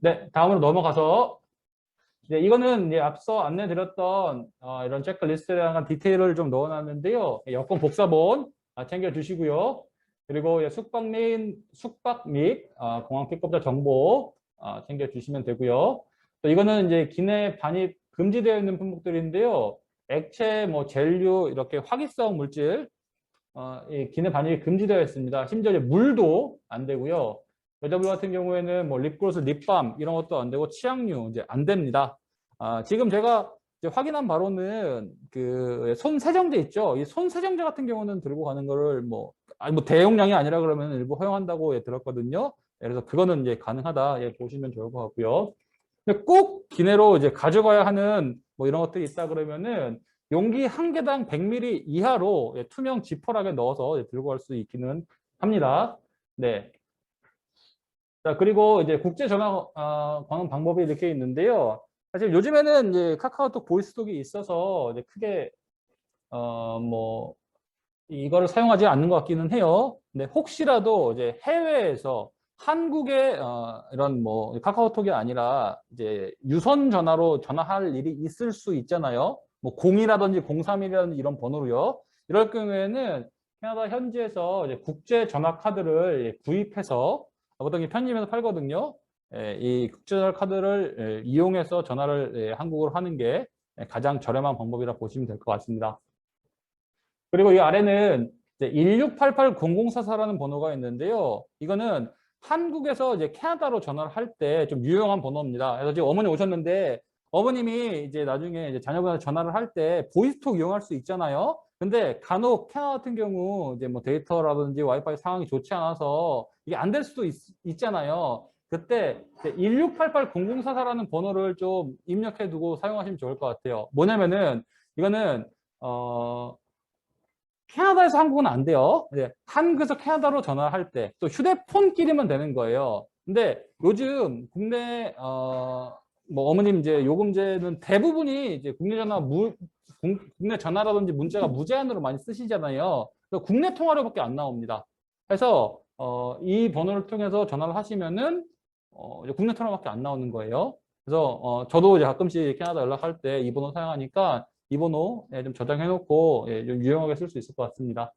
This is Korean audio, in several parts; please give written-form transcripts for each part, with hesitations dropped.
네, 다음으로 넘어가서 이제 이거는 이제 앞서 안내드렸던 이런 체크리스트에 대한 디테일을 좀 넣어놨는데요. 여권 복사본 챙겨주시고요. 그리고 숙박 및 공항 픽업자 정보 챙겨주시면 되고요. 또 이거는 이제 기내 반입 금지되어 있는 품목들인데요. 액체, 뭐 젤류 이렇게 화기성 물질 이 기내 반입이 금지되어 있습니다. 심지어 이제 물도 안 되고요. 여자분 같은 경우에는 뭐 립글로스, 립밤 이런 것도 안 되고 치약류 이제 안 됩니다. 지금 제가 이제 확인한 바로는 그 손 세정제 있죠. 이 손 세정제 같은 경우는 들고 가는 거를 뭐 대용량이 아니라 그러면 일부 허용한다고 들었거든요. 그래서 그거는 이제 가능하다 보시면 좋을 것 같고요. 근데 꼭 기내로 이제 가져가야 하는 뭐 이런 것들이 있다 그러면은 용기 한 개당 100ml 이하로 투명 지퍼락에 넣어서 들고 갈 수 있기는 합니다. 네. 자, 그리고 이제 국제 전화 거는 방법이 이렇게 있는데요. 사실 요즘에는 이제 카카오톡 보이스톡이 있어서 이제 크게 뭐 이거를 사용하지 않는 것 같기는 해요. 근데 혹시라도 이제 해외에서 한국의 이런 뭐 카카오톡이 아니라 이제 유선 전화로 전화할 일이 있을 수 있잖아요. 뭐 0이라든지 031이라든지 이런 번호로요. 이럴 경우에는 캐나다 현지에서 이제 국제 전화 카드를 구입해서 보통 편의점에서 팔거든요. 이 국제 전화 카드를 이용해서 전화를 한국으로 하는 게 가장 저렴한 방법이라 보시면 될 것 같습니다. 그리고 이 아래는 이제 1688-0044라는 번호가 있는데요. 이거는 한국에서 이제 캐나다로 전화를 할 때 좀 유용한 번호입니다. 그래서 지금 어머니 오셨는데 어머님이 이제 나중에 이제 자녀분한테 전화를 할 때 보이스톡 이용할 수 있잖아요. 근데 간혹 캐나다 같은 경우 이제 뭐 데이터라든지 와이파이 상황이 좋지 않아서 이게 안 될 수도 있잖아요. 그때 1688-0044라는 번호를 좀 입력해 두고 사용하시면 좋을 것 같아요. 뭐냐면은 이거는 캐나다에서 한국은 안 돼요. 이제 한국에서 캐나다로 전화할 때 또 휴대폰끼리만 되는 거예요. 근데 요즘 국내 뭐 어머님 이제 요금제는 대부분이 이제 국내 전화라든지 문자가 무제한으로 많이 쓰시잖아요. 그래서 국내 통화료밖에 안 나옵니다. 그래서 이 번호를 통해서 전화를 하시면은 이제 국내 통화밖에 안 나오는 거예요. 그래서 저도 이제 가끔씩 캐나다 연락할 때 이 번호 사용하니까 이 번호 좀 저장해 놓고 좀 유용하게 쓸 수 있을 것 같습니다.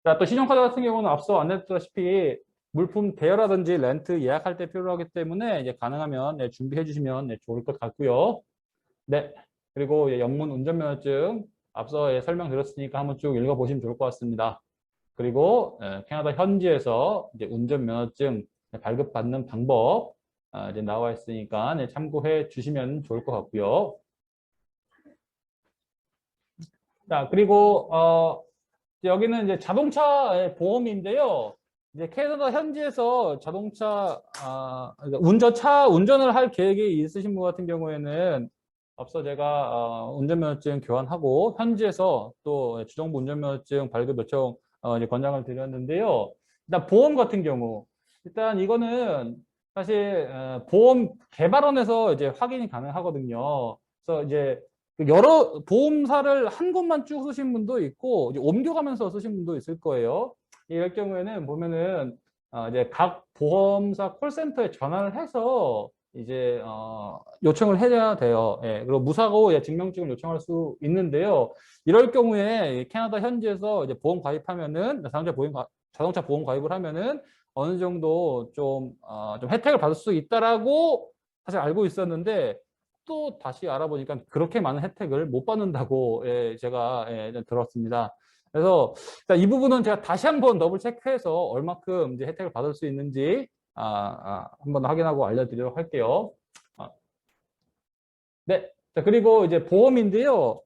자, 또 신용카드 같은 경우는 앞서 안내했다시피 물품 대여라든지 렌트 예약할 때 필요하기 때문에 이제 가능하면 준비해 주시면 좋을 것 같고요. 네. 그리고 영문 운전면허증 앞서 설명드렸으니까 한번 쭉 읽어보시면 좋을 것 같습니다. 그리고 캐나다 현지에서 이제 운전면허증 발급받는 방법 이제 나와 있으니까 참고해 주시면 좋을 것 같고요. 자, 그리고 여기는 이제 자동차 보험인데요. 이제 캐나다 현지에서 자동차 그러니까 운전을 할 계획이 있으신 분 같은 경우에는 앞서 제가 운전면허증 교환하고 현지에서 또 주정부 운전면허증 발급 요청 이제 권장을 드렸는데요. 일단 보험 같은 경우 일단 이거는 사실 보험 개발원에서 이제 확인이 가능하거든요. 그래서 이제 그 여러 보험사를 한 곳만 쭉 쓰신 분도 있고 이제 옮겨가면서 쓰신 분도 있을 거예요. 이럴 경우에는 보면은 이제 각 보험사 콜센터에 전화를 해서 이제 요청을 해야 돼요. 예, 그리고 무사고 증명증을 요청할 수 있는데요. 이럴 경우에 캐나다 현지에서 이제 보험 가입하면은 자동차 보험 가입을 하면은 어느 정도 좀 혜택을 받을 수 있다라고 사실 알고 있었는데 또 다시 알아보니까 그렇게 많은 혜택을 못 받는다고 제가 들었습니다. 그래서 이 부분은 제가 다시 한번 더블 체크해서 얼마큼 이제 혜택을 받을 수 있는지 한번 확인하고 알려드리도록 할게요. 네. 자, 그리고 이제 보험인데요.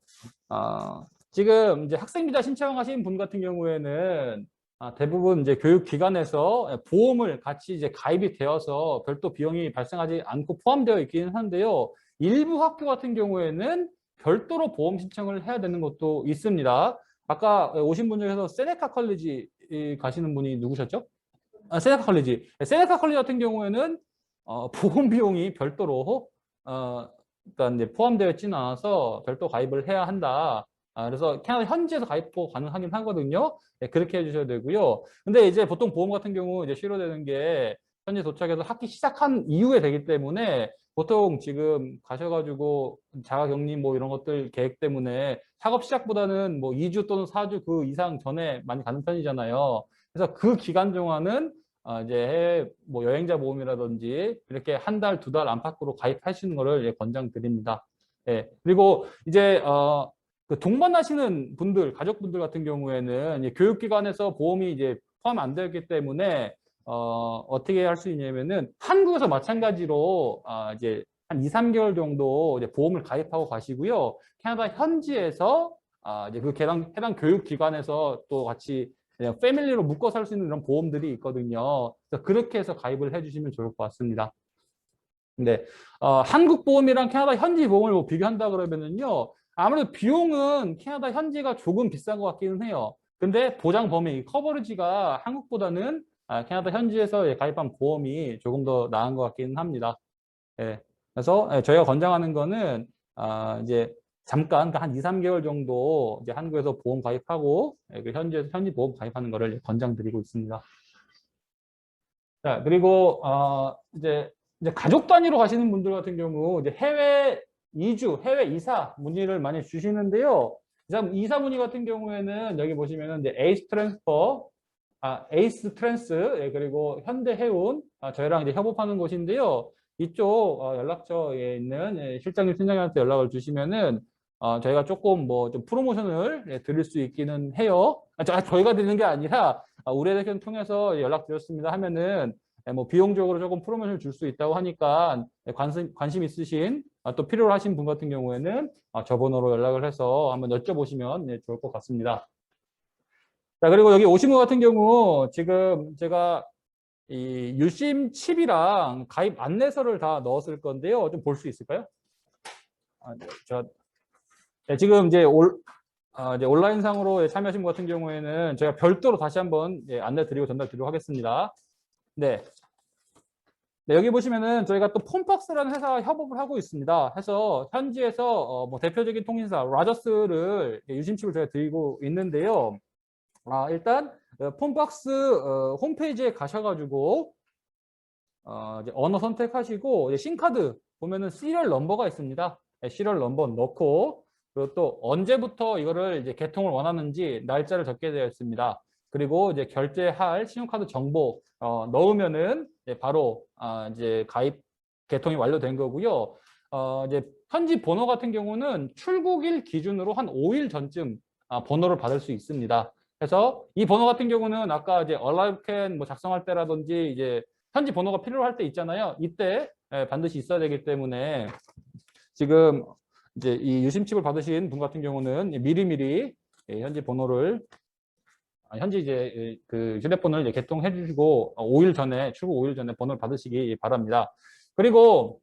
지금 이제 학생 비자 신청하신 분 같은 경우에는 대부분 이제 교육기관에서 보험을 같이 이제 가입이 되어서 별도 비용이 발생하지 않고 포함되어 있기는 한데요. 일부 학교 같은 경우에는 별도로 보험 신청을 해야 되는 것도 있습니다. 아까 오신 분 중에서 세네카 컬리지 가시는 분이 누구셨죠? 세네카 컬리지. 세네카 컬리지 같은 경우에는 보험 비용이 별도로 그러니까 이제 포함되어 있지는 않아서 별도 가입을 해야 한다. 그래서 캐나다 현지에서 가입도 가능하긴 하거든요. 네, 그렇게 해주셔야 되고요. 근데 이제 보통 보험 같은 경우 이제 실효되는 게 현지 도착해서 학기 시작한 이후에 되기 때문에 보통 지금 가셔가지고 자가격리 뭐 이런 것들 계획 때문에 작업 시작보다는 뭐 2주 또는 4주 그 이상 전에 많이 가는 편이잖아요. 그래서 그 기간 동안은 이제 해외 뭐 여행자 보험이라든지 이렇게 한 달, 두 달 안팎으로 가입하시는 거를 예, 권장드립니다. 예. 그리고 이제 그 동반하시는 분들, 가족분들 같은 경우에는 이제 교육기관에서 보험이 이제 포함 안 되었기 때문에 어떻게 할 수 있냐면은 한국에서 마찬가지로 이제 한 2, 3개월 정도 이제 보험을 가입하고 가시고요. 캐나다 현지에서 이제 그 해당 교육기관에서 또 같이 그냥 패밀리로 묶어 살 수 있는 이런 보험들이 있거든요. 그래서 그렇게 해서 가입을 해주시면 좋을 것 같습니다. 근데 한국 보험이랑 캐나다 현지 보험을 뭐 비교한다 그러면은요, 아무래도 비용은 캐나다 현지가 조금 비싼 것 같기는 해요. 근데 보장 범위, 커버리지가 한국보다는 캐나다 현지에서 예, 가입한 보험이 조금 더 나은 것 같기는 합니다. 예. 그래서 예, 저희가 권장하는 거는 이제 잠깐 한 2, 3개월 정도 이제 한국에서 보험 가입하고 예, 그 현지에서 현지 보험 가입하는 거를 예, 권장드리고 있습니다. 자, 그리고 이제 가족 단위로 가시는 분들 같은 경우 이제 해외 이주, 해외 이사 문의를 많이 주시는데요. 이사 문의 같은 경우에는 여기 보시면은 이제 에이스 트랜스, 예, 그리고 현대해운, 저희랑 이제 협업하는 곳인데요. 이쪽 연락처에 있는 예, 실장님, 팀장님한테 연락을 주시면은 저희가 조금 뭐 좀 프로모션을 예, 드릴 수 있기는 해요. 저희가 드리는 게 아니라 우리 대표를 통해서 연락드렸습니다 하면은 예, 뭐 비용적으로 조금 프로모션을 줄 수 있다고 하니까 예, 관심 있으신 또 필요로 하신 분 같은 경우에는 저 번호로 연락을 해서 한번 여쭤보시면 예, 좋을 것 같습니다. 자, 그리고 여기 오신 분 같은 경우 지금 제가 이 유심 칩이랑 가입 안내서를 다 넣었을 건데요. 좀 볼 수 있을까요? 네, 네, 지금 이제 온라인상으로 참여하신 분 같은 경우에는 제가 별도로 다시 한번 예, 안내 드리고 전달 드리도록 하겠습니다. 네. 네, 여기 보시면은 저희가 또 폰박스라는 회사와 협업을 하고 있습니다. 해서 현지에서 뭐 대표적인 통신사 라저스를 유심칩을 저희가 드리고 있는데요. 일단 폰박스 홈페이지에 가셔가지고 이제 언어 선택하시고 이제 신카드 보면은 시리얼 넘버가 있습니다. 네, 시리얼 넘버 넣고 그리고 또 언제부터 이거를 이제 개통을 원하는지 날짜를 적게 되어 있습니다. 그리고 이제 결제할 신용카드 정보 넣으면은 바로 이제 가입 개통이 완료된 거고요. 이제 현지 번호 같은 경우는 출국일 기준으로 한 5일 전쯤 번호를 받을 수 있습니다. 그래서 이 번호 같은 경우는 아까 이제 얼라이브캔 뭐 작성할 때라든지 이제 현지 번호가 필요할 때 있잖아요. 이때 반드시 있어야 되기 때문에 지금 이제 이 유심칩을 받으신 분 같은 경우는 미리미리 현지 번호를 현지 이제 그 휴대폰을 이제 개통해 주시고 5일 전에 출국 5일 전에 번호를 받으시기 바랍니다. 그리고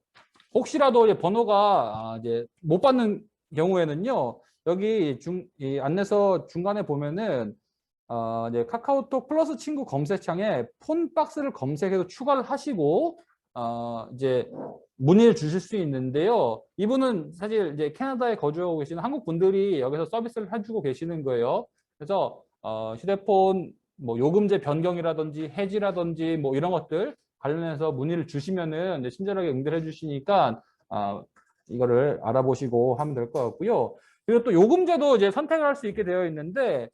혹시라도 이제 번호가 이제 못 받는 경우에는요. 여기 이 안내서 중간에 보면은 이제 카카오톡 플러스 친구 검색창에 폰박스를 검색해서 추가를 하시고 이제 문의를 주실 수 있는데요. 이분은 사실 이제 캐나다에 거주하고 계시는 한국 분들이 여기서 서비스를 해주고 계시는 거예요. 그래서 휴대폰 뭐 요금제 변경이라든지 해지라든지 뭐 이런 것들 관련해서 문의를 주시면은 이제 친절하게 응대를 해주시니까 이거를 알아보시고 하면 될 것 같고요. 그리고 또 요금제도 이제 선택을 할 수 있게 되어 있는데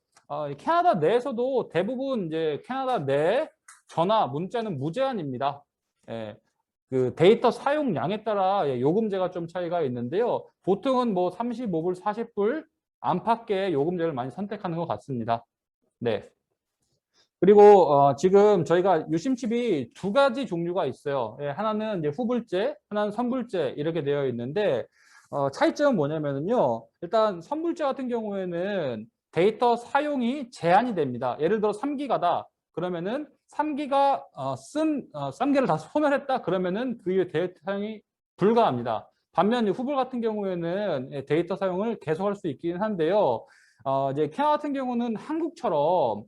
캐나다 내에서도 대부분 이제 캐나다 내 전화, 문자는 무제한입니다. 예, 그 데이터 사용량에 따라 예, 요금제가 좀 차이가 있는데요. 보통은 뭐 35불, 40불 안팎의 요금제를 많이 선택하는 것 같습니다. 네. 그리고 지금 저희가 유심칩이 두 가지 종류가 있어요. 예, 하나는 이제 후불제, 하나는 선불제 이렇게 되어 있는데 차이점은 뭐냐면요. 일단 선불제 같은 경우에는 데이터 사용이 제한이 됩니다. 예를 들어 3기가다. 그러면은 3기가 3개를 다 소멸했다. 그러면은 그 이후에 데이터 사용이 불가합니다. 반면 후불 같은 경우에는 예, 데이터 사용을 계속할 수 있긴 한데요. 이제 캐나다 같은 경우는 한국처럼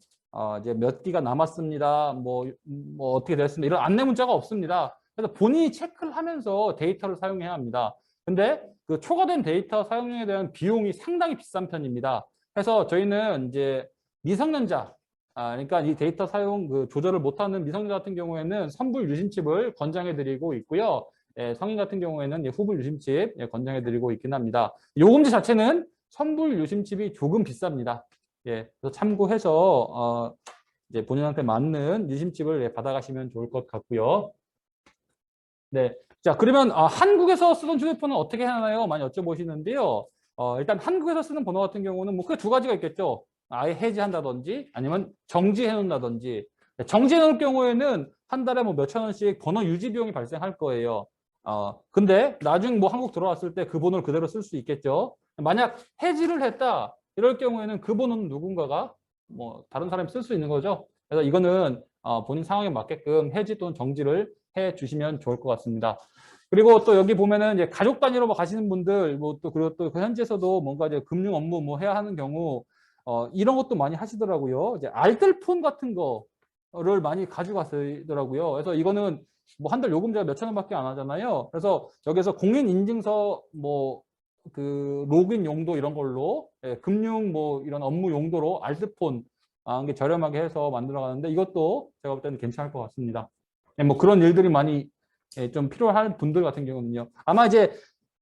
이제 몇 기가 남았습니다. 뭐 어떻게 됐습니다. 이런 안내 문자가 없습니다. 그래서 본인이 체크를 하면서 데이터를 사용해야 합니다. 근데 그 초과된 데이터 사용량에 대한 비용이 상당히 비싼 편입니다. 그래서 저희는 이제 미성년자 그러니까 이 데이터 사용 조절을 못하는 미성년 같은 경우에는 선불 유심칩을 권장해드리고 있고요. 예, 성인 같은 경우에는 후불 유심칩 권장해드리고 있긴 합니다. 요금제 자체는 선불 유심칩이 조금 비쌉니다. 예, 그래서 참고해서 이제 본인한테 맞는 유심칩을 받아가시면 좋을 것 같고요. 네, 자 그러면 한국에서 쓰던 휴대폰은 어떻게 하나요? 많이 여쭤보시는데요. 일단 한국에서 쓰는 번호 같은 경우는 뭐 크게 두 가지가 있겠죠. 아예 해지한다든지 아니면 정지해 놓는다든지. 정지해 놓을 경우에는 한 달에 뭐 몇천 원씩 번호 유지 비용이 발생할 거예요. 근데 나중 뭐 한국 들어왔을 때 그 번호를 그대로 쓸 수 있겠죠. 만약 해지를 했다 이럴 경우에는 그 번호는 누군가가 뭐 다른 사람이 쓸 수 있는 거죠. 그래서 이거는 본인 상황에 맞게끔 해지 또는 정지를 해 주시면 좋을 것 같습니다. 그리고 또 여기 보면은 이제 가족 단위로 뭐 가시는 분들 뭐 또 그리고 또 그 현지에서도 뭔가 이제 금융 업무 뭐 해야 하는 경우 이런 것도 많이 하시더라고요. 이제 알뜰폰 같은 거를 많이 가져가시더라고요. 그래서 이거는 뭐 한 달 요금제가 몇천 원밖에 안 하잖아요. 그래서 여기서 공인인증서 뭐 그 로그인 용도 이런 걸로 금융 뭐 이런 업무 용도로 알뜰폰 이게 저렴하게 해서 만들어 가는데 이것도 제가 볼 때는 괜찮을 것 같습니다. 뭐 그런 일들이 많이 좀 필요한 분들 같은 경우는요. 아마 이제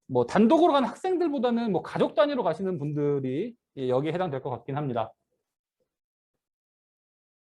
뭐 단독으로 가는 학생들보다는 뭐 가족 단위로 가시는 분들이 여기에 해당될 것 같긴 합니다.